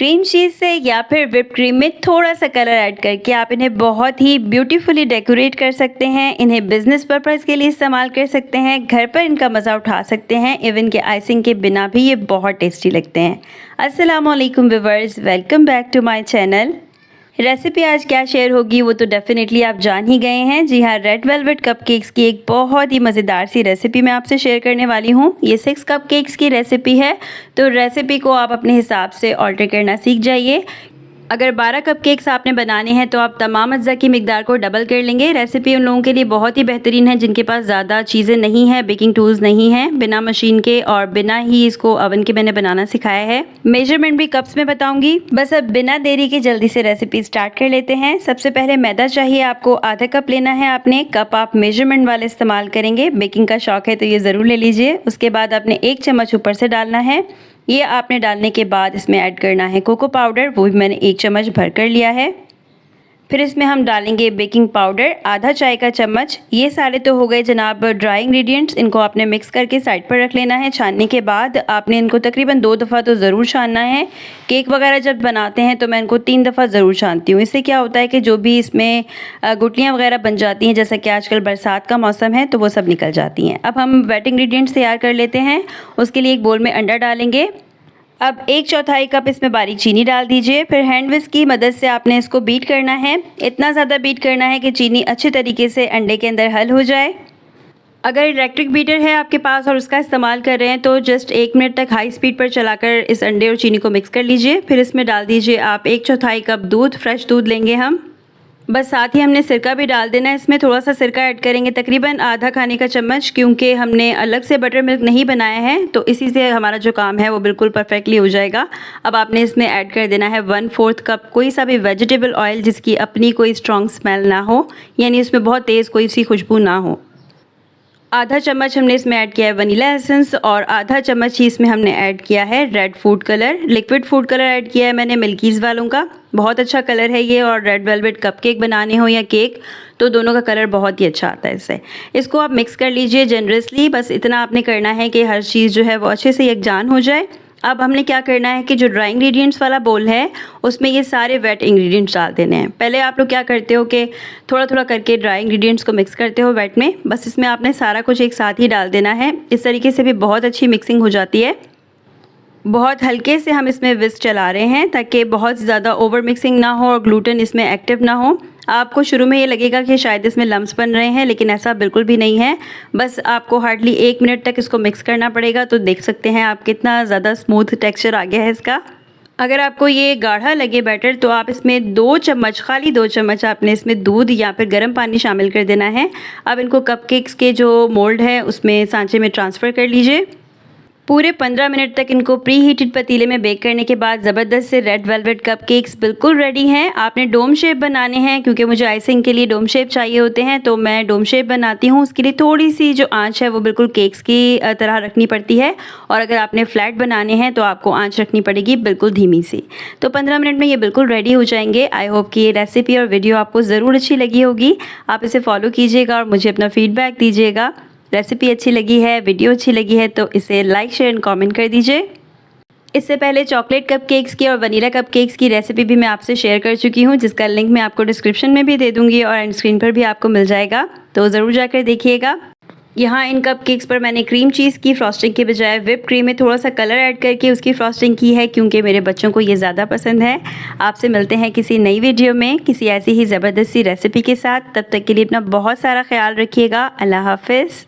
Cream cheese से या फिर व्हिप क्रीम में थोड़ा सा कलर ऐड करके आप इन्हें बहुत ही ब्यूटीफुली डेकोरेट कर सकते हैं। इन्हें बिजनेस पर्पज़ के लिए इस्तेमाल कर सकते हैं, घर पर इनका मज़ा उठा सकते हैं। इवन के आइसिंग के बिना भी ये बहुत टेस्टी लगते हैं। अस्सलाम वालेकुम viewers, welcome back to my channel. Recipe आज क्या शेयर होगी वो तो डेफिनेटली आप जान ही गए हैं। जी हाँ, रेड वेलवेट कपकेक्स की एक बहुत ही मज़ेदार सी रेसिपी मैं आपसे शेयर करने वाली हूँ। ये 6 कपकेक्स की रेसिपी है, तो रेसिपी को आप अपने हिसाब से ऑल्टर करना सीख जाइए। अगर 12 कपकेक्स आपने बनाने हैं तो आप तमाम अज्जा की मिकदार को डबल कर लेंगे। रेसिपी उन लोगों के लिए बहुत ही बेहतरीन है जिनके पास ज़्यादा चीज़ें नहीं हैं, बेकिंग टूल्स नहीं हैं, बिना मशीन के और बिना ही इसको ओवन के मैंने बनाना सिखाया है। मेजरमेंट भी कप्स में बताऊंगी। बस अब बिना देरी के जल्दी से रेसिपी स्टार्ट कर लेते हैं। सबसे पहले मैदा चाहिए आपको, आधा कप लेना है आपने। कप आप मेजरमेंट वाले इस्तेमाल करेंगे, बेकिंग का शौक है तो ये ज़रूर ले लीजिए। उसके बाद आपने 1 चम्मच ऊपर से डालना है। ये आपने डालने के बाद इसमें ऐड करना है कोको पाउडर, वो भी मैंने 1 चम्मच भर कर लिया है। फिर इसमें हम डालेंगे बेकिंग पाउडर, आधा चाय का चम्मच। ये सारे तो हो गए जनाब ड्राई इंग्रेडिएंट्स। इनको आपने मिक्स करके साइड पर रख लेना है। छानने के बाद आपने इनको तकरीबन 2 दफ़ा तो ज़रूर छानना है। केक वगैरह जब बनाते हैं तो मैं इनको 3 दफ़ा ज़रूर छानती हूँ। इससे क्या होता है कि जो भी इसमें गुठलियाँ वगैरह बन जाती हैं, जैसा कि आजकल बरसात का मौसम है, तो वो सब निकल जाती हैं। अब हम वेट इंग्रेडिएंट्स तैयार कर लेते हैं। उसके लिए एक बोल में अंडा डालेंगे। अब 1/4 कप इसमें बारीक चीनी डाल दीजिए। फिर हैंड विस्क की मदद से आपने इसको बीट करना है। इतना ज़्यादा बीट करना है कि चीनी अच्छे तरीके से अंडे के अंदर हल हो जाए। अगर इलेक्ट्रिक बीटर है आपके पास और उसका इस्तेमाल कर रहे हैं तो जस्ट 1 मिनट तक हाई स्पीड पर चलाकर इस अंडे और चीनी को मिक्स कर लीजिए। फिर इसमें डाल दीजिए आप 1/4 कप दूध, फ्रेश दूध लेंगे हम। बस साथ ही हमने सिरका भी डाल देना है। इसमें थोड़ा सा सिरका ऐड करेंगे, तकरीबन आधा खाने का चम्मच, क्योंकि हमने अलग से बटर मिल्क नहीं बनाया है, तो इसी से हमारा जो काम है वो बिल्कुल परफेक्टली हो जाएगा। अब आपने इसमें ऐड कर देना है 1/4 कप कोई सा भी वेजिटेबल ऑयल जिसकी अपनी कोई स्ट्रॉन्ग स्मेल ना हो, यानी इसमें बहुत तेज़ कोई सी खुशबू ना हो। आधा चम्मच हमने इसमें ऐड किया है वनीला एसेंस और आधा चम्मच ही इसमें हमने ऐड किया है red food colour, liquid food colour add किया है मैंने मिल्कीज़ वालों का। बहुत अच्छा कलर है ये, और रेड वेलवेट कपकेक बनाने हो या केक तो दोनों का कलर बहुत ही अच्छा आता है इससे। इसको आप मिक्स कर लीजिए जनरसली। बस इतना आपने करना है कि हर चीज़ जो है वो अच्छे से यकजान हो जाए। अब हमने क्या करना है कि जो ड्राई इंग्रेडिएंट्स वाला बोल है उसमें ये सारे वेट इंग्रेडिएंट्स डाल देने हैं। पहले आप लोग क्या करते हो कि थोड़ा थोड़ा करके ड्राई इंग्रेडिएंट्स को मिक्स करते हो वेट में, बस इसमें आपने सारा कुछ एक साथ ही डाल देना है। इस तरीके से भी बहुत अच्छी मिक्सिंग हो जाती है। बहुत हल्के से हम इसमें विस्क चला रहे हैं ताकि बहुत ज़्यादा ओवर मिक्सिंग ना हो और ग्लूटेन इसमें एक्टिव ना हो। आपको शुरू में ये लगेगा कि शायद इसमें लम्स बन रहे हैं, लेकिन ऐसा बिल्कुल भी नहीं है। बस आपको हार्डली 1 मिनट तक इसको मिक्स करना पड़ेगा, तो देख सकते हैं आप कितना ज़्यादा स्मूथ टेक्सचर आ गया है इसका। अगर आपको ये गाढ़ा लगे बैटर तो आप इसमें 2 चम्मच, खाली 2 चम्मच आपने इसमें दूध या फिर गर्म पानी शामिल कर देना है। अब इनको कपकेक्स के जो मोल्ड है उसमें सांचे में ट्रांसफ़र कर लीजिए। पूरे 15 मिनट तक इनको प्री हीटेड पतीले में बेक करने के बाद ज़बरदस्त से रेड वेलवेट कपकेक्स बिल्कुल रेडी हैं। आपने डोम शेप बनाने हैं, क्योंकि मुझे आइसिंग के लिए डोम शेप चाहिए होते हैं, तो मैं डोम शेप बनाती हूँ। उसके लिए थोड़ी सी जो आंच है वो बिल्कुल केक्स की तरह रखनी पड़ती है, और अगर आपने फ्लैट बनाने हैं तो आपको आंच रखनी पड़ेगी बिल्कुल धीमी सी। तो 15 मिनट में ये बिल्कुल रेडी हो जाएंगे। आई होप कि ये रेसिपी और वीडियो आपको ज़रूर अच्छी लगी होगी। आप इसे फॉलो कीजिएगा और मुझे अपना फीडबैक दीजिएगा। रेसिपी अच्छी लगी है, वीडियो अच्छी लगी है तो इसे लाइक, शेयर एंड कमेंट कर दीजिए। इससे पहले चॉकलेट कपकेक्स की और वनीला कपकेक्स की रेसिपी भी मैं आपसे शेयर कर चुकी हूँ, जिसका लिंक मैं आपको डिस्क्रिप्शन में भी दे दूँगी और एंड स्क्रीन पर भी आपको मिल जाएगा, तो ज़रूर जाकर देखिएगा। यहाँ इन कपकेक्स पर मैंने क्रीम चीज़ की फ्रॉस्टिंग के बजाय व्हिप क्रीम में थोड़ा सा कलर ऐड करके उसकी फ्रॉस्टिंग की है, क्योंकि मेरे बच्चों को ये ज़्यादा पसंद है। आपसे मिलते हैं किसी नई वीडियो में किसी ऐसी ही ज़बरदस्त सी रेसिपी के साथ। तब तक के लिए अपना बहुत सारा ख्याल रखिएगा। अल्लाह हाफ़िज़।